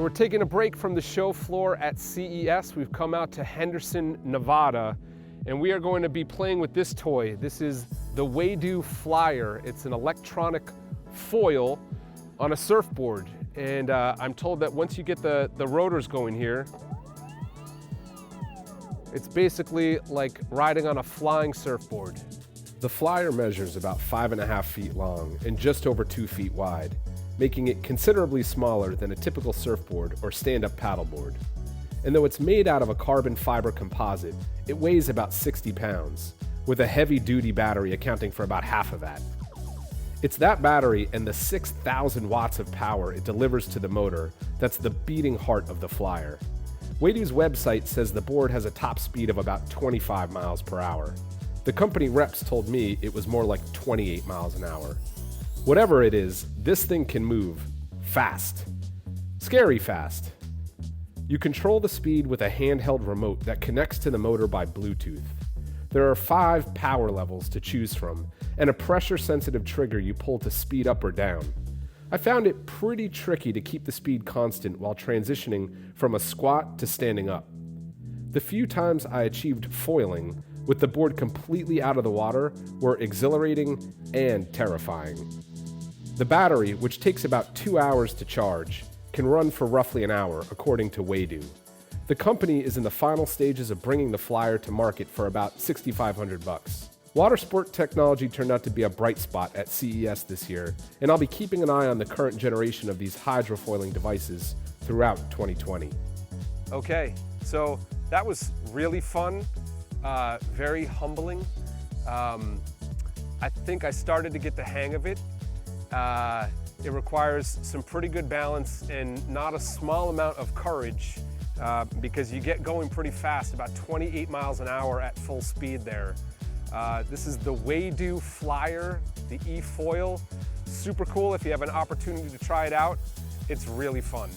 we're taking a break from the show floor at CES. We've come out to Henderson, Nevada, and we are going to be playing with this toy. This is the Waydoo Flyer. It's an electronic foil on a surfboard. And I'm told that once you get the rotors going here, it's basically like riding on a flying surfboard. The Flyer measures about 5.5 feet long and just over 2 feet wide, making it considerably smaller than a typical surfboard or stand-up paddleboard. And though it's made out of a carbon fiber composite, it weighs about 60 pounds, with a heavy-duty battery accounting for about half of that. It's that battery and the 6,000 watts of power it delivers to the motor that's the beating heart of the Flyer. Waydoo's website says the board has a top speed of about 25 miles per hour. The company reps told me it was more like 28 miles an hour. Whatever it is, this thing can move fast. Scary fast. You control the speed with a handheld remote that connects to the motor by Bluetooth. There are 5 power levels to choose from, and a pressure-sensitive trigger you pull to speed up or down. I found it pretty tricky to keep the speed constant while transitioning from a squat to standing up. The few times I achieved foiling, with the board completely out of the water, were exhilarating and terrifying. The battery, which takes about 2 hours to charge, can run for roughly an hour, according to Waydoo. The company is in the final stages of bringing the Flyer to market for about $6,500. Water sport technology turned out to be a bright spot at CES this year, and I'll be keeping an eye on the current generation of these hydrofoiling devices throughout 2020. Okay, so that was really fun, very humbling. I think I started to get the hang of it. It requires some pretty good balance and not a small amount of courage because you get going pretty fast, about 28 miles an hour at full speed there. This is the Waydoo Flyer, the e-foil. Super cool if you have an opportunity to try it out. It's really fun.